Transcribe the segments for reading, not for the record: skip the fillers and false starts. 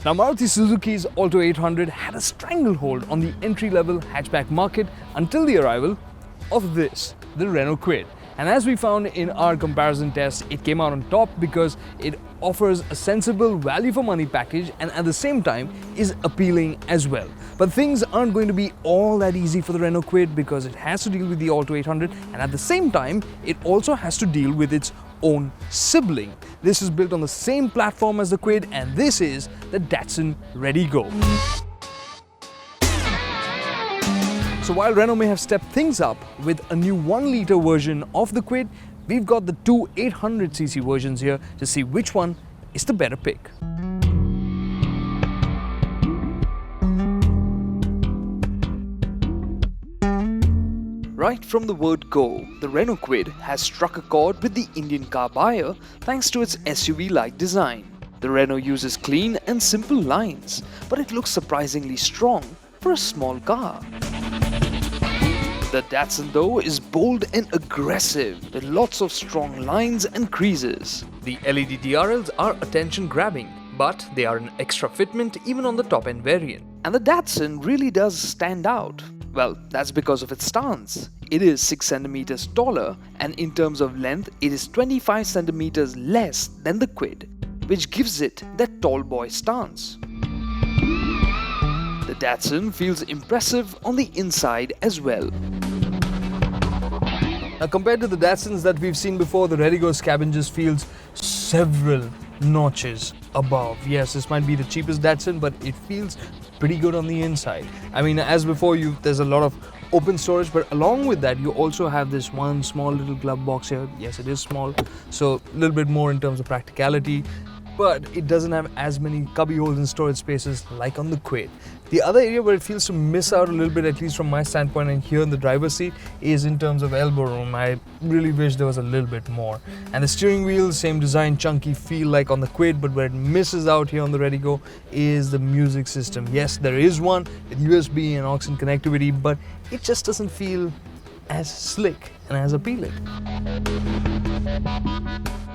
Now, Maruti Suzuki's Alto 800 had a stranglehold on the entry-level hatchback market until the arrival of this, the Renault Kwid. And as we found in our comparison test, it came out on top because it offers a sensible value for money package and at the same time is appealing as well. But things aren't going to be all that easy for the Renault Kwid because it has to deal with the Alto 800 and at the same time, it also has to deal with its own sibling. This is built on the same platform as the Kwid and this is the Datsun Redigo. So while Renault may have stepped things up with a new 1-litre version of the Kwid, we've got the two 800cc versions here to see which one is the better pick. Right from the word go, the Renault Kwid has struck a chord with the Indian car buyer thanks to its SUV-like design. The Renault uses clean and simple lines, but it looks surprisingly strong for a small car. The Datsun though is bold and aggressive with lots of strong lines and creases. The LED DRLs are attention-grabbing, but they are an extra fitment even on the top-end variant. And the Datsun really does stand out. Well, that's because of its stance. It is 6 centimeters taller and in terms of length, it is 25 centimeters less than the Kwid, which gives it that tall boy stance. The Datsun feels impressive on the inside as well. Now, compared to the Datsuns that we've seen before, the Redigo's cabin just feels several notches above. Yes, this might be the cheapest Datsun, but it feels pretty good on the inside. I mean, as before, there's a lot of open storage, but along with that, you also have this one small little glove box here. Yes, it is small, so a little bit more in terms of practicality, but it doesn't have as many cubby holes and storage spaces like on the Kwid. The other area where it feels to miss out a little bit, at least from my standpoint and here in the driver's seat, is in terms of elbow room. I really wish there was a little bit more. And the steering wheel, same design, chunky feel like on the Kwid, but where it misses out here on the Redigo is the music system. Yes, there is one with USB and aux connectivity, but it just doesn't feel as slick and as appealing.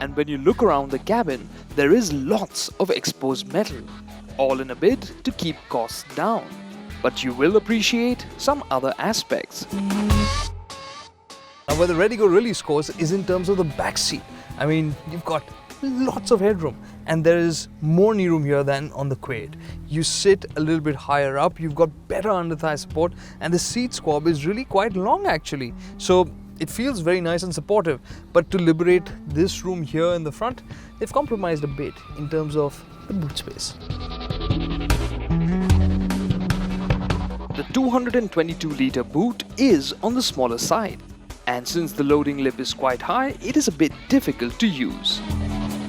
And when you look around the cabin, there is lots of exposed metal, all in a bid to keep costs down. But you will appreciate some other aspects. Now, where the Redigo really scores is in terms of the back seat. I mean, you've got lots of headroom and there is more knee room here than on the Kwid. You sit a little bit higher up, you've got better under thigh support and the seat squab is really quite long actually. So it feels very nice and supportive, but to liberate this room here in the front, they've compromised a bit in terms of the boot space. The 222-litre boot is on the smaller side, and since the loading lip is quite high, it is a bit difficult to use.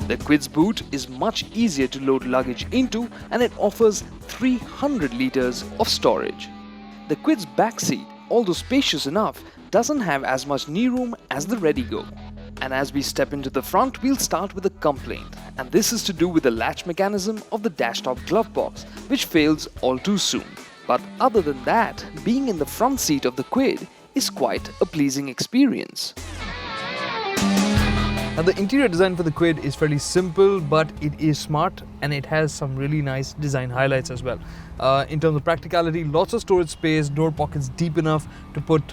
The Kwid's boot is much easier to load luggage into and it offers 300 litres of storage. The Kwid's back seat, although spacious enough, doesn't have as much knee room as the Redigo. And as we step into the front, we'll start with a complaint, and this is to do with the latch mechanism of the dashtop glove box, which fails all too soon. But other than that, being in the front seat of the Kwid is quite a pleasing experience. Now, the interior design for the Kwid is fairly simple, but it is smart and it has some really nice design highlights as well. In terms of practicality, lots of storage space, door pockets deep enough to put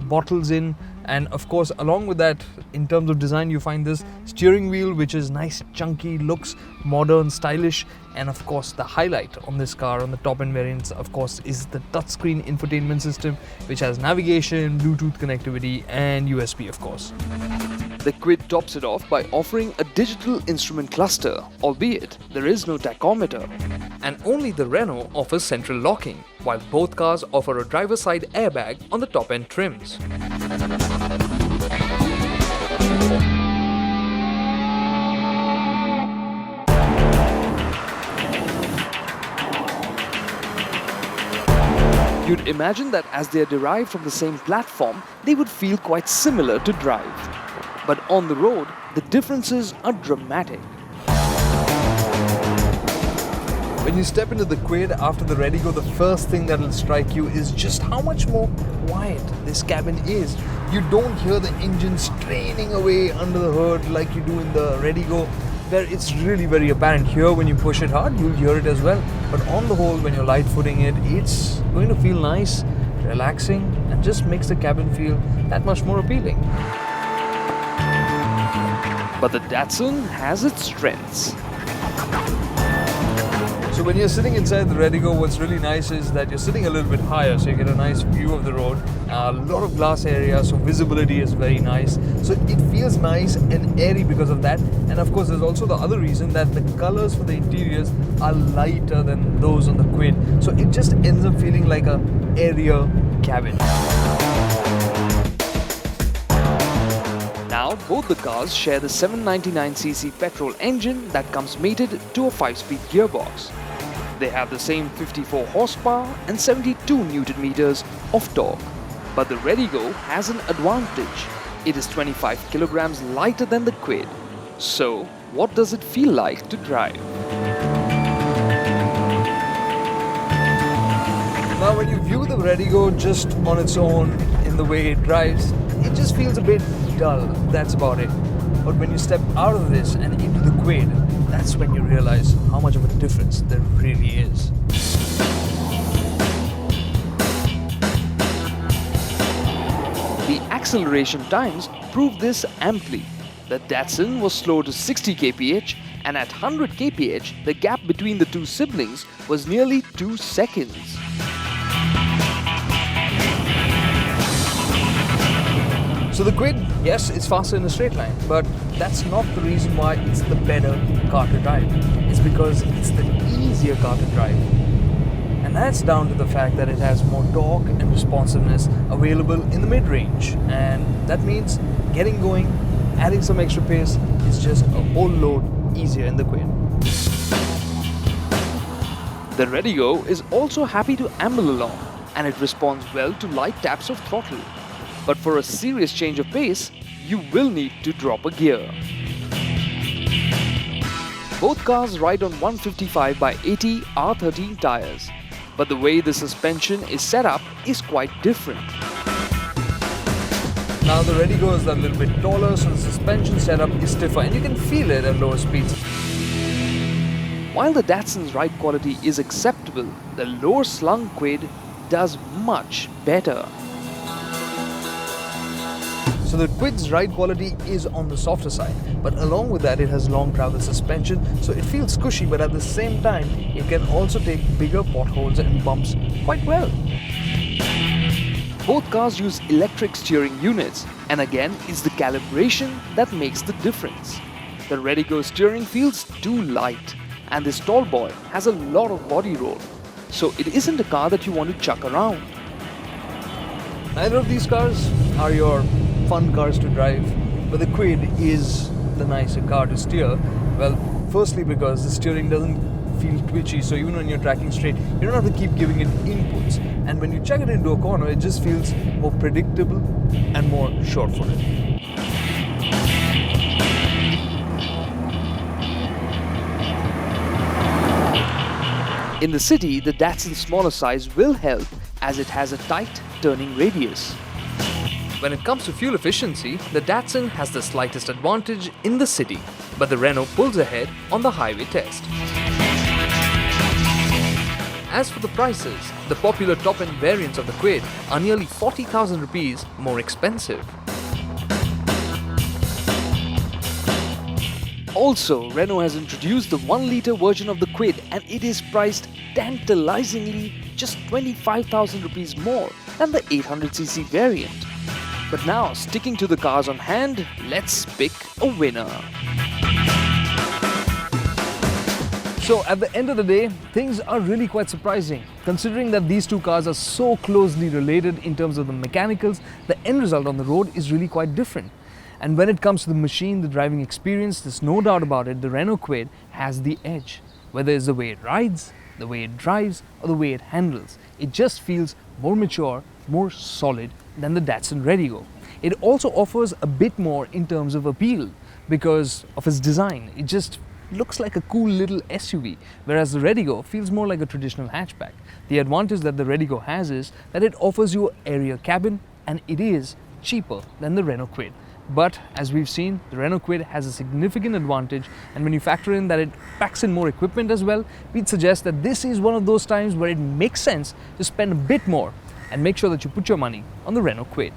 bottles in, and of course along with that, in terms of design, you find this steering wheel which is nice, chunky, looks modern, stylish, and of course the highlight on this car on the top end variants of course is the touchscreen infotainment system which has navigation, Bluetooth connectivity and USB of course. The Kwid tops it off by offering a digital instrument cluster, albeit there is no tachometer. And only the Renault offers central locking, while both cars offer a driver's side airbag on the top-end trims. You'd imagine that as they are derived from the same platform, they would feel quite similar to drive. But on the road, the differences are dramatic. When you step into the Kwid after the Redigo, the first thing that will strike you is just how much more quiet this cabin is. You don't hear the engine straining away under the hood like you do in the Redigo. where it's really very apparent. Here when you push it hard, you'll hear it as well. But on the whole, when you're light footing it, it's going to feel nice, relaxing, and just makes the cabin feel that much more appealing. But the Datsun has its strengths. So when you're sitting inside the Redigo, what's really nice is that you're sitting a little bit higher, so you get a nice view of the road. A lot of glass area, so visibility is very nice. So it feels nice and airy because of that. And of course, there's also the other reason that the colors for the interiors are lighter than those on the Kwid. So it just ends up feeling like a airier cabin. Now, both the cars share the 799cc petrol engine that comes mated to a 5-speed gearbox. They have the same 54 horsepower and 72 Newton meters of torque. But the Redigo has an advantage. It is 25 kilograms lighter than the Kwid. So, what does it feel like to drive? Now when you view the Redigo just on its own in the way it drives, it just feels a bit dull, that's about it. But when you step out of this and into the Kwid, that's when you realize how much of a difference there really is. The acceleration times prove this amply. The Datsun was slow to 60 kph, and at 100 kph, the gap between the two siblings was nearly 2 seconds. So the Kwid, yes, it's faster in a straight line, but that's not the reason why it's the better car to drive. It's because it's the easier car to drive. And that's down to the fact that it has more torque and responsiveness available in the mid-range. And that means getting going, adding some extra pace is just a whole load easier in the Kwid. The Redigo is also happy to amble along, and it responds well to light taps of throttle. But for a serious change of pace, you will need to drop a gear. Both cars ride on 155/80 R13 tires, but the way the suspension is set up is quite different. Now the Redigo is a little bit taller, so the suspension setup is stiffer and you can feel it at lower speeds. While the Datsun's ride quality is acceptable, the lower slung Kwid does much better. So the Kwid's ride quality is on the softer side, but along with that it has long travel suspension, so it feels cushy, but at the same time it can also take bigger potholes and bumps quite well. Both cars use electric steering units, and again it's the calibration that makes the difference. The Redigo steering feels too light, and this tall boy has a lot of body roll, so it isn't a car that you want to chuck around. Neither of these cars are your fun cars to drive, but the Kwid is the nicer car to steer. Well, firstly because the steering doesn't feel twitchy, so even when you're tracking straight, you don't have to keep giving it inputs. And when you chuck it into a corner, it just feels more predictable and more sure-footed. In the city, the Datsun's smaller size will help as it has a tight turning radius. When it comes to fuel efficiency, the Datsun has the slightest advantage in the city, but the Renault pulls ahead on the highway test. As for the prices, the popular top-end variants of the Kwid are nearly 40,000 rupees more expensive. Also, Renault has introduced the 1-litre version of the Kwid, and it is priced tantalizingly just 25,000 rupees more than the 800cc variant. But now, sticking to the cars on hand, let's pick a winner. So at the end of the day, things are really quite surprising. Considering that these two cars are so closely related in terms of the mechanicals, the end result on the road is really quite different. And when it comes to the machine, the driving experience, there's no doubt about it, the Renault Kwid has the edge. Whether it's the way it rides, the way it drives, or the way it handles, it just feels more mature, more solid than the Datsun Redigo. It also offers a bit more in terms of appeal because of its design. It just looks like a cool little SUV, whereas the Redigo feels more like a traditional hatchback. The advantage that the Redigo has is that it offers you an airier cabin and it is cheaper than the Renault Kwid. But as we've seen, the Renault Kwid has a significant advantage, and when you factor in that it packs in more equipment as well, we'd suggest that this is one of those times where it makes sense to spend a bit more and make sure that you put your money on the Renault Kwid.